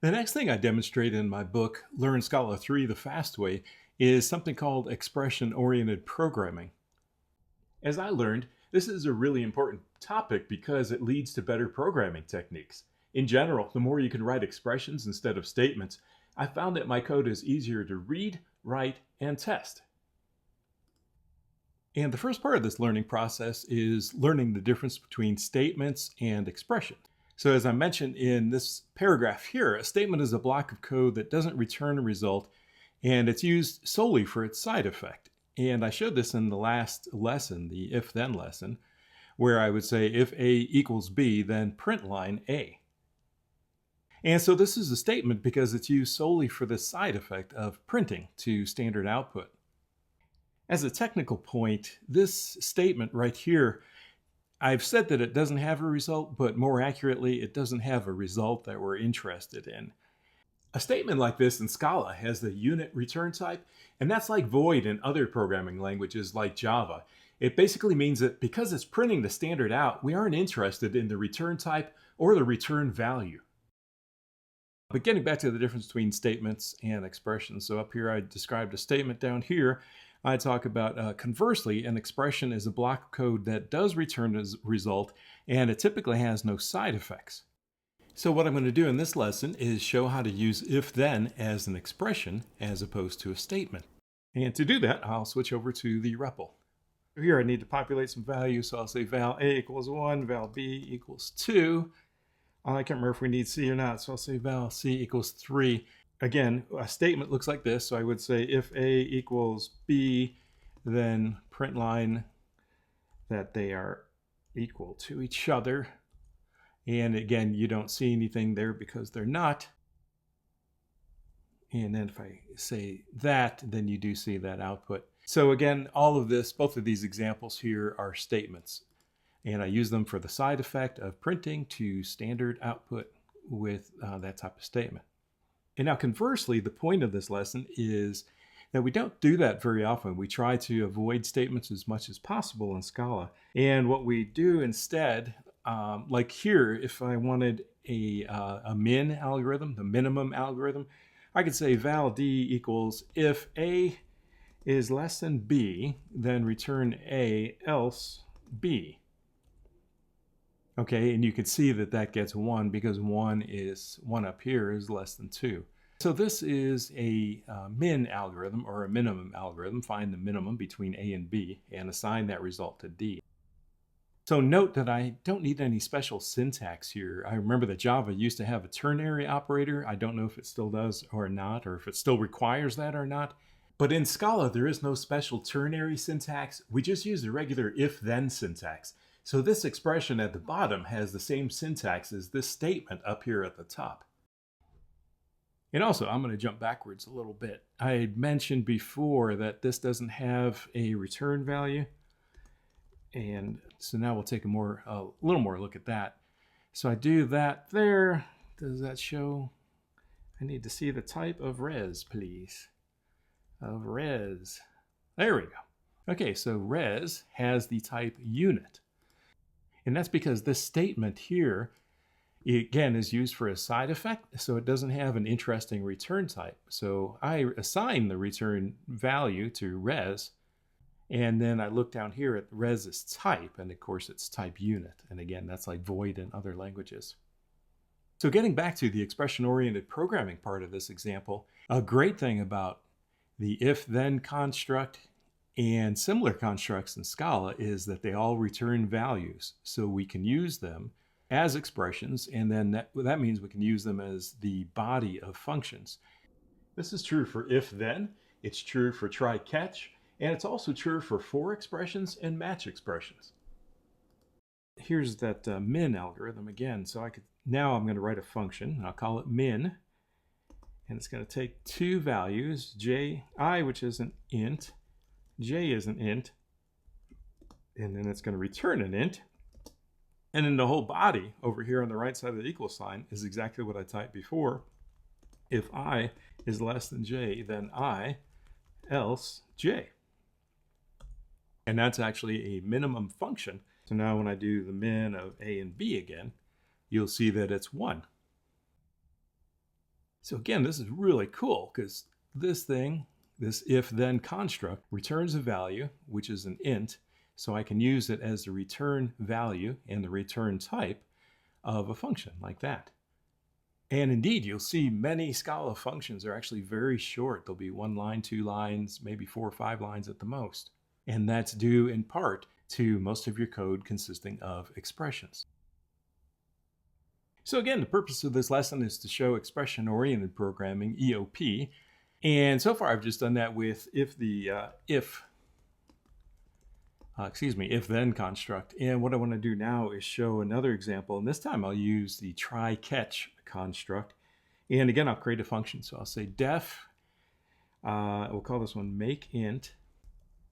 The next thing I demonstrate in my book, Learn Scala 3 the Fast Way, is something called expression-oriented programming. As I learned, this is a really important topic because it leads to better programming techniques. In general, the more you can write expressions instead of statements, I found that my code is easier to read, write, and test. And the first part of this learning process is learning the difference between statements and expressions. So as I mentioned in this paragraph here, a statement is a block of code that doesn't return a result, and it's used solely for its side effect. And I showed this in the last lesson, the if-then lesson, where I would say if A equals B, then print line A. And so this is a statement because it's used solely for the side effect of printing to standard output. As a technical point, this statement right here, I've said that it doesn't have a result, but more accurately, it doesn't have a result that we're interested in. A statement like this in Scala has the unit return type, and that's like void in other programming languages like Java. It basically means that because it's printing the standard out, we aren't interested in the return type or the return value. But getting back to the difference between statements and expressions. So up here I described a statement. Down here I talk about conversely, an expression is a block of code that does return a result, and it typically has no side effects. So what I'm going to do in this lesson is show how to use if-then as an expression as opposed to a statement. And to do that, I'll switch over to the REPL. Here I need to populate some values, so I'll say val A equals 1, val B equals 2. I can't remember if we need C or not, so I'll say val C equals 3. Again, a statement looks like this, so I would say if A equals B, then print line that they are equal to each other. And again, you don't see anything there because they're not. And then if I say that, then you do see that output. So again, all of this, both of these examples here are statements. And I use them for the side effect of printing to standard output with that type of statement. And now conversely, the point of this lesson is that we don't do that very often. We try to avoid statements as much as possible in Scala. And what we do instead, like here, if I wanted a min algorithm, the minimum algorithm, I could say val D equals if A is less than B, then return A else B. Okay, and you can see that that gets 1 because 1 up here is less than 2. So this is a min algorithm or a minimum algorithm. Find the minimum between A and B and assign that result to D. So note that I don't need any special syntax here. I remember that Java used to have a ternary operator. I don't know if it still does or not, or if it still requires that or not. But in Scala, there is no special ternary syntax. We just use the regular if-then syntax. So this expression at the bottom has the same syntax as this statement up here at the top. And also, I'm going to jump backwards a little bit. I had mentioned before that this doesn't have a return value. And so now we'll take a little more look at that. So I do that there. Does that show? I need to see the type of res, please. Of res. There we go. Okay, so res has the type unit. And that's because this statement here, again, is used for a side effect, so it doesn't have an interesting return type. So I assign the return value to res, and then I look down here at res's type, and of course it's type unit. And again, that's like void in other languages. So getting back to the expression-oriented programming part of this example, a great thing about the if-then construct and similar constructs in Scala is that they all return values. So we can use them as expressions, and then that means we can use them as the body of functions. This is true for if-then, it's true for try-catch, and it's also true for for expressions and match expressions. Here's that min algorithm again. So now I'm going to write a function, and I'll call it min, and it's going to take two values, I, which is an int, j is an int, and then it's going to return an int. And then the whole body over here on the right side of the equal sign is exactly what I typed before. If I is less than j, then I, else j. And that's actually a minimum function. So now when I do the min of a and b again, you'll see that it's 1. So again, this is really cool because this thing, this if-then construct, returns a value, which is an int, so I can use it as the return value and the return type of a function like that. And indeed, you'll see many Scala functions are actually very short. They'll be 1 line, 2 lines, maybe 4 or 5 lines at the most. And that's due in part to most of your code consisting of expressions. So again, the purpose of this lesson is to show expression-oriented programming, EOP. And so far I've just done that with if-then construct. And what I want to do now is show another example. And this time I'll use the try-catch construct. And again, I'll create a function. So I'll say def, we'll call this one make int.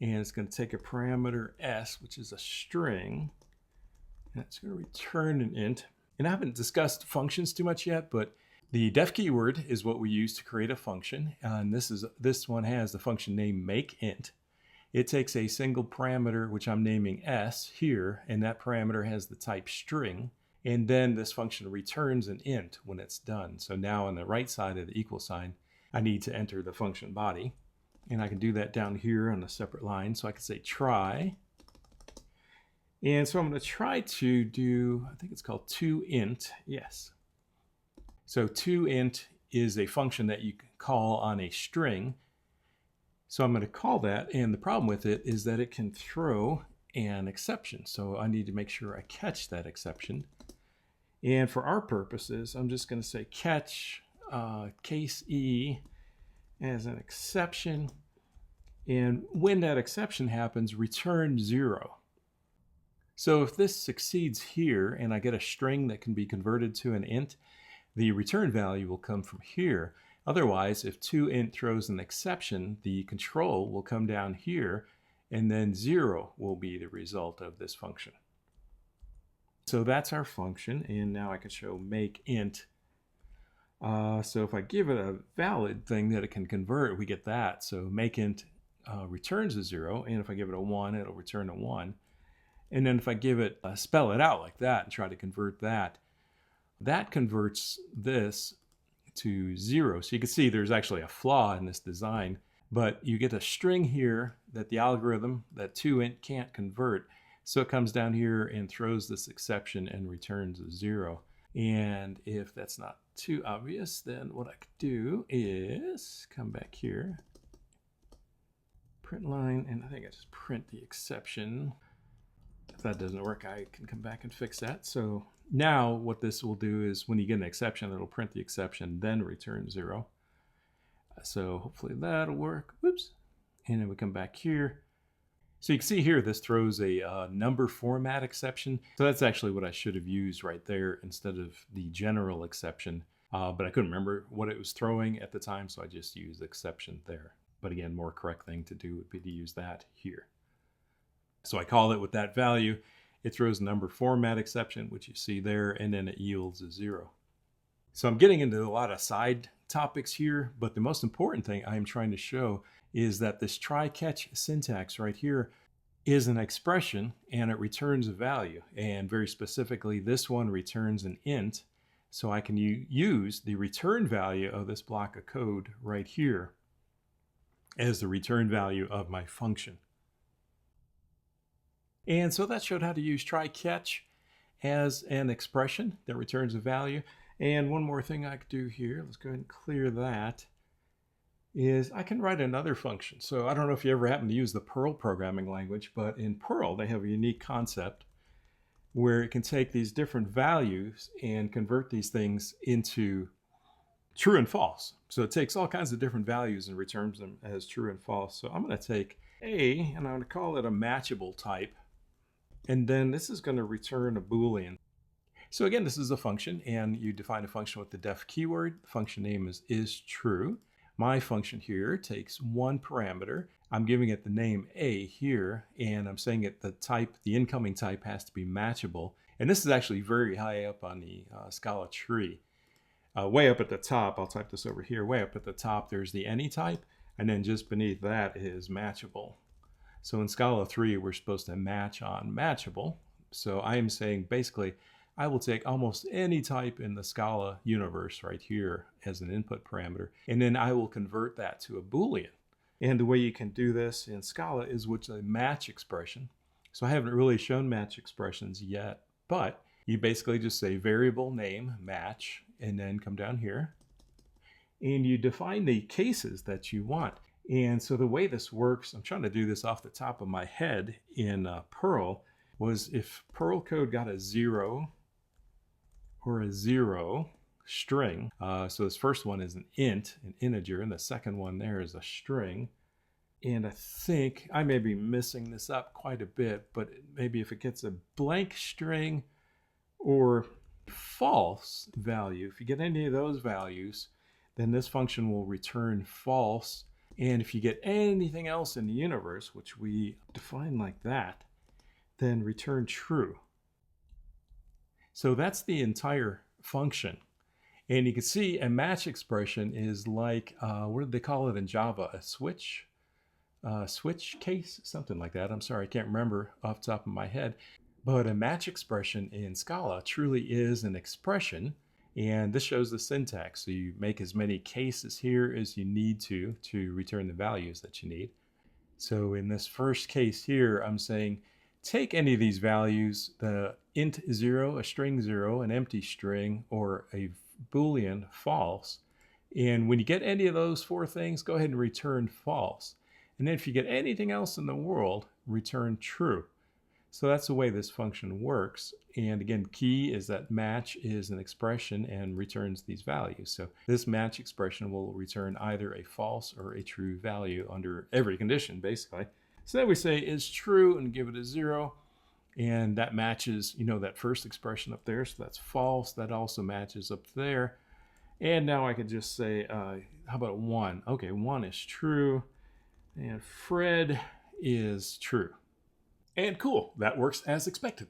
And it's going to take a parameter s, which is a string. And it's going to return an int. And I haven't discussed functions too much yet, but the def keyword is what we use to create a function. And this one has the function name make int. It takes a single parameter, which I'm naming s here, and that parameter has the type string. And then this function returns an int when it's done. So now on the right side of the equal sign, I need to enter the function body. And I can do that down here on a separate line. So I can say try. And so I'm going to try to do, I think it's called toInt. Yes. So toInt is a function that you can call on a string. So I'm going to call that, and the problem with it is that it can throw an exception. So I need to make sure I catch that exception. And for our purposes, I'm just going to say catch case E as an exception. And when that exception happens, return 0. So if this succeeds here and I get a string that can be converted to an int, the return value will come from here. Otherwise, if toInt throws an exception, the control will come down here, and then 0 will be the result of this function. So that's our function, and now I can show make int. So if I give it a valid thing that it can convert, we get that. So make int returns a 0, and if I give it a 1, it'll return a 1. And then if I give it, spell it out like that and try to convert that, that converts this to 0. So you can see there's actually a flaw in this design, but you get a string here that the algorithm, that toInt can't convert. So it comes down here and throws this exception and returns a 0. And if that's not too obvious, then what I could do is come back here, print line, and I think I just print the exception. If that doesn't work, I can come back and fix that. So now what this will do is when you get an exception, it'll print the exception, then return 0. So hopefully that'll work. Whoops. And then we come back here. So you can see here, this throws a number format exception. So that's actually what I should have used right there instead of the general exception. But I couldn't remember what it was throwing at the time, so I just used exception there. But again, more correct thing to do would be to use that here. So I call it with that value. It throws a number format exception, which you see there, and then it yields a 0. So I'm getting into a lot of side topics here, but the most important thing I'm trying to show is that this try-catch syntax right here is an expression, and it returns a value. And very specifically, this one returns an int, so I can use the return value of this block of code right here as the return value of my function. And so that showed how to use try-catch as an expression that returns a value. And one more thing I could do here, let's go ahead and clear that, is I can write another function. So I don't know if you ever happen to use the Perl programming language, but in Perl they have a unique concept where it can take these different values and convert these things into true and false. So it takes all kinds of different values and returns them as true and false. So I'm going to take A, and I'm going to call it a matchable type. And then this is going to return a Boolean. So again, this is a function, and you define a function with the def keyword. The function name is true. My function here takes one parameter. I'm giving it the name A here, and I'm saying the type, the incoming type has to be matchable. And this is actually very high up on the Scala tree. Way up at the top, I'll type this over here, way up at the top, there's the any type, and then just beneath that is matchable. So in Scala 3, we're supposed to match on matchable. So I am saying basically I will take almost any type in the Scala universe right here as an input parameter, and then I will convert that to a Boolean. And the way you can do this in Scala is with a match expression. So I haven't really shown match expressions yet, but you basically just say variable name match, and then come down here, and you define the cases that you want. And so the way this works, I'm trying to do this off the top of my head in Perl, was if Perl code got a 0 or a 0 string, so this first one is an int, an integer, and the second one there is a string. And I think I may be messing this up quite a bit, but maybe if it gets a blank string or false value, if you get any of those values, then this function will return false. And if you get anything else in the universe, which we define like that, then return true. So that's the entire function. And you can see a match expression is like, what did they call it in Java? A switch case, something like that. I'm sorry, I can't remember off the top of my head. But a match expression in Scala truly is an expression. And this shows the syntax. So you make as many cases here as you need to return the values that you need. So in this first case here, I'm saying take any of these values, the int 0, a string 0, an empty string, or a Boolean false. And when you get any of those four things, go ahead and return false. And then if you get anything else in the world, return true. So that's the way this function works. And again, key is that match is an expression and returns these values. So this match expression will return either a false or a true value under every condition, basically. So then we say is true and give it a 0. And that matches, that first expression up there. So that's false. That also matches up there. And now I could just say, how about 1? Okay, 1 is true. And Fred is true. And cool, that works as expected.